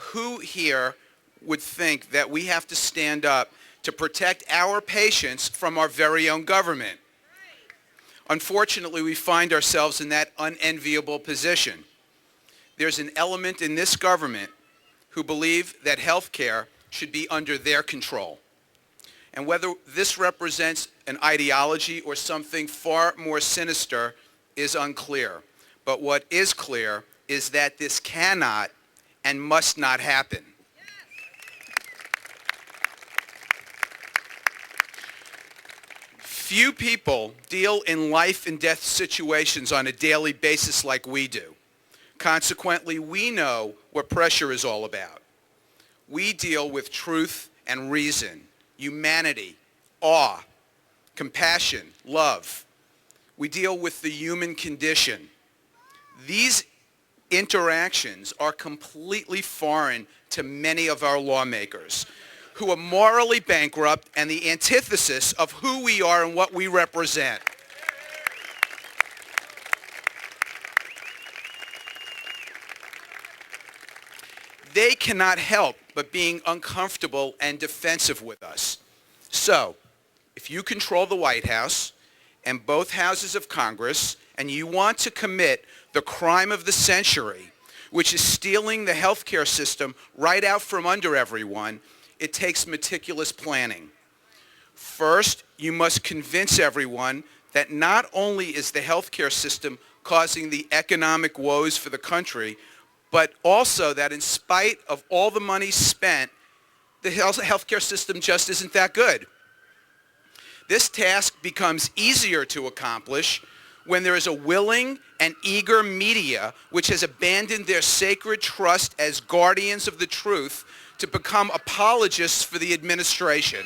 who here would think that we have to stand up to protect our patients from our very own government? Unfortunately, we find ourselves in that unenviable position. There's an element in this government who believe that health care should be under their control. And whether this represents an ideology or something far more sinister is unclear. But what is clear is that this cannot and must not happen. Few people deal in life and death situations on a daily basis like we do. Consequently, we know what pressure is all about. We deal with truth and reason, humanity, awe, compassion, love. We deal with the human condition. These interactions are completely foreign to many of our lawmakers, who are morally bankrupt and the antithesis of who we are and what we represent. They cannot help but being uncomfortable and defensive with us. So, if you control the White House and both houses of Congress, and you want to commit the crime of the century, which is stealing the healthcare system right out from under everyone, it takes meticulous planning. First, you must convince everyone that not only is the healthcare system causing the economic woes for the country, but also that in spite of all the money spent, the healthcare system just isn't that good. This task becomes easier to accomplish when there is a willing and eager media which has abandoned their sacred trust as guardians of the truth to become apologists for the administration.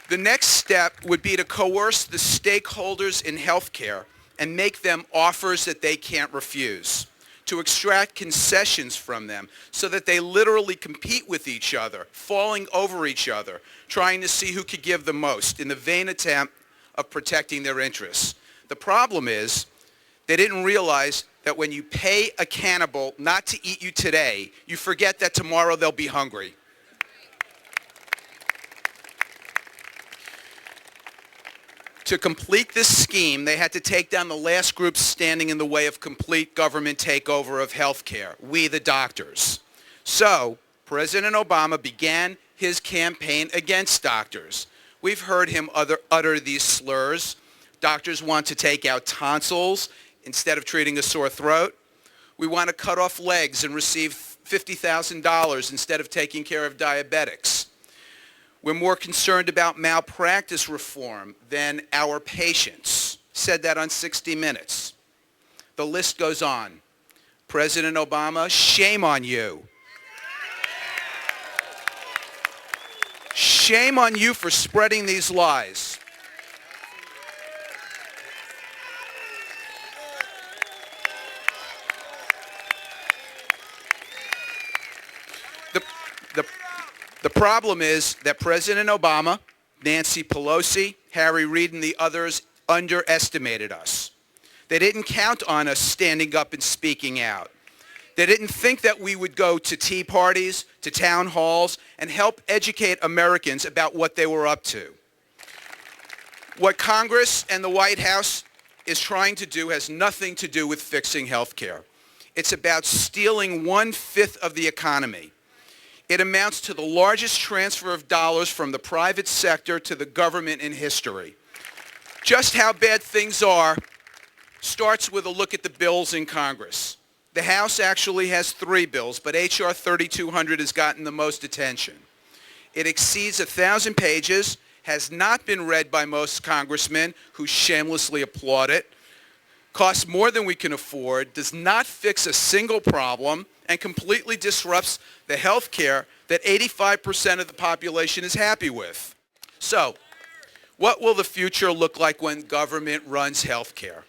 The next step would be to coerce the stakeholders in healthcare and make them offers that they can't refuse, to extract concessions from them so that they literally compete with each other, falling over each other, trying to see who could give the most in the vain attempt of protecting their interests. The problem is they didn't realize that when you pay a cannibal not to eat you today, you forget that tomorrow they'll be hungry. To complete this scheme, they had to take down the last group standing in the way of complete government takeover of health care, we the doctors. So, President Obama began his campaign against doctors. We've heard him utter these slurs. Doctors want to take out tonsils instead of treating a sore throat. We want to cut off legs and receive $50,000 instead of taking care of diabetics. We're more concerned about malpractice reform than our patients. Said that on 60 Minutes. The list goes on. President Obama, shame on you. Shame on you for spreading these lies. The problem is that President Obama, Nancy Pelosi, Harry Reid, and the others underestimated us. They didn't count on us standing up and speaking out. They didn't think that we would go to tea parties, to town halls, and help educate Americans about what they were up to. What Congress and the White House is trying to do has nothing to do with fixing health care. It's about stealing 1/5 of the economy. It amounts to the largest transfer of dollars from the private sector to the government in history. Just how bad things are starts with a look at the bills in Congress. The House actually has 3 bills, but H.R. 3200 has gotten the most attention. It exceeds 1,000 pages, has not been read by most congressmen who shamelessly applaud it, costs more than we can afford, does not fix a single problem, and completely disrupts the health care that 85% of the population is happy with. So, what will the future look like when government runs health care?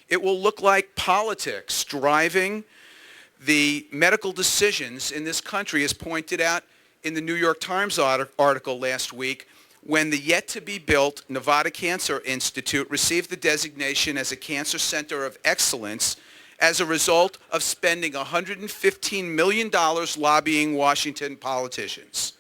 It will look like politics driving the medical decisions in this country, as pointed out in the New York Times article last week, when the yet-to-be-built Nevada Cancer Institute received the designation as a cancer center of excellence as a result of spending $115 million lobbying Washington politicians.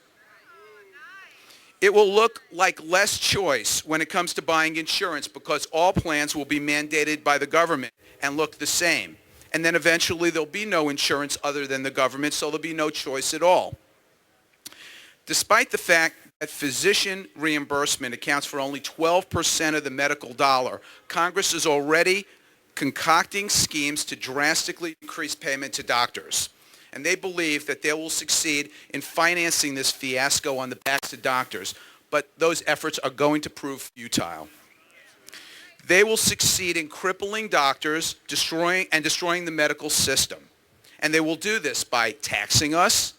It will look like less choice when it comes to buying insurance because all plans will be mandated by the government and look the same. And then eventually there'll be no insurance other than the government, so there'll be no choice at all. Despite the fact that physician reimbursement accounts for only 12% of the medical dollar, Congress is already concocting schemes to drastically increase payment to doctors. And they believe that they will succeed in financing this fiasco on the backs of doctors, but those efforts are going to prove futile. They will succeed in crippling doctors, destroying the medical system. And they will do this by taxing us,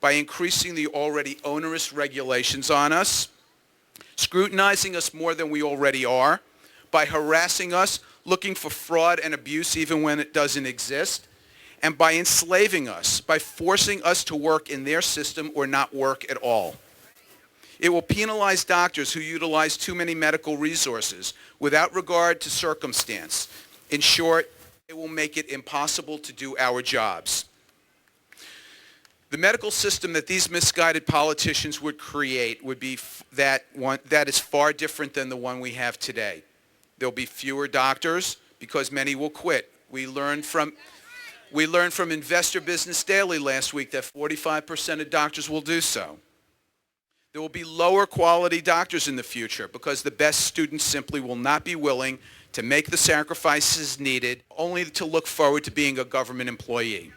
by increasing the already onerous regulations on us, scrutinizing us more than we already are, by harassing us, looking for fraud and abuse even when it doesn't exist, and by enslaving us, by forcing us to work in their system or not work at all. It will penalize doctors who utilize too many medical resources without regard to circumstance. In short, it will make it impossible to do our jobs. The medical system that these misguided politicians would create would be that is far different than the one we have today. There'll be fewer doctors because many will quit. We learned from Investor Business Daily last week that 45% of doctors will do so. There will be lower quality doctors in the future because the best students simply will not be willing to make the sacrifices needed only to look forward to being a government employee.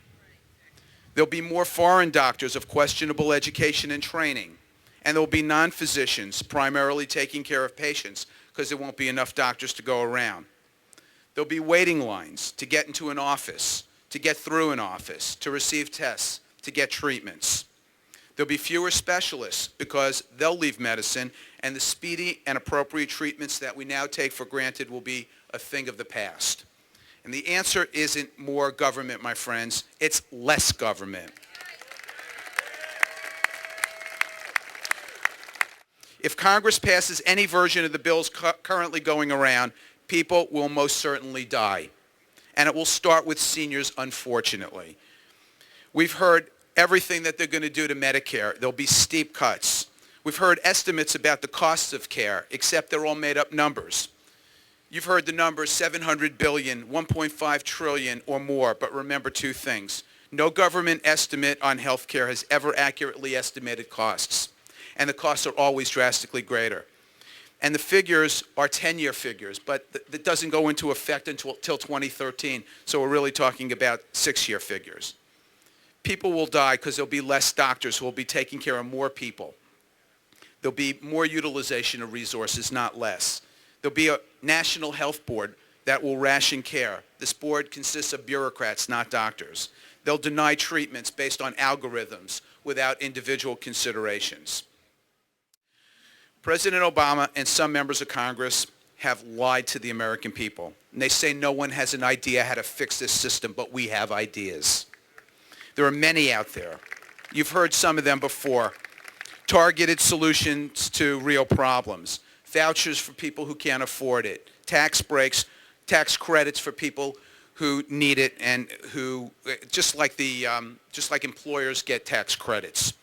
There'll be more foreign doctors of questionable education and training, and there will be non-physicians primarily taking care of patients because there won't be enough doctors to go around. There'll be waiting lines to get into an office, to get through an office, to receive tests, to get treatments. There'll be fewer specialists because they'll leave medicine, and the speedy and appropriate treatments that we now take for granted will be a thing of the past. And the answer isn't more government, my friends. It's less government. If Congress passes any version of the bills currently going around, people will most certainly die. And it will start with seniors, unfortunately. We've heard everything that they're going to do to Medicare. There'll be steep cuts. We've heard estimates about the costs of care, except they're all made up numbers. You've heard the numbers $700 billion, $1.5 trillion or more, but remember two things. No government estimate on health care has ever accurately estimated costs, and the costs are always drastically greater. And the figures are 10-year figures, but that doesn't go into effect until 2013, so we're really talking about 6-year figures. People will die because there'll be less doctors who will be taking care of more people. There'll be more utilization of resources, not less. There'll be a national health board that will ration care. This board consists of bureaucrats, not doctors. They'll deny treatments based on algorithms without individual considerations. President Obama and some members of Congress have lied to the American people. And they say no one has an idea how to fix this system, but we have ideas. There are many out there. You've heard some of them before. Targeted solutions to real problems. Vouchers for people who can't afford it. Tax breaks, tax credits for people who need it and who, just like employers get tax credits.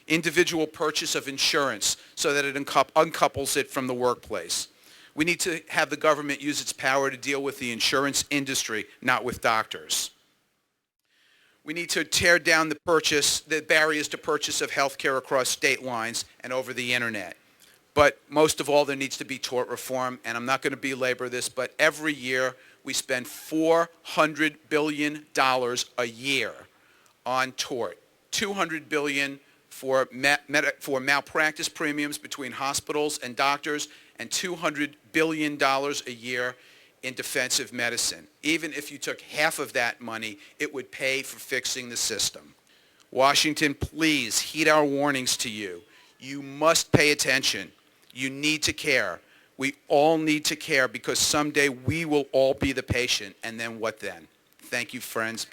Individual purchase of insurance so that it uncouples it from the workplace. We need to have the government use its power to deal with the insurance industry, not with doctors. We need to tear down the barriers to purchase of health care across state lines and over the internet. But most of all, there needs to be tort reform, and I'm not going to belabor this, but every year we spend $400 billion a year on tort. $200 billion for malpractice premiums between hospitals and doctors, and $200 billion a year in defensive medicine. Even if you took half of that money, it would pay for fixing the system. Washington, please heed our warnings to you. You must pay attention. You need to care. We all need to care because someday we will all be the patient, and then what then? Thank you, friends.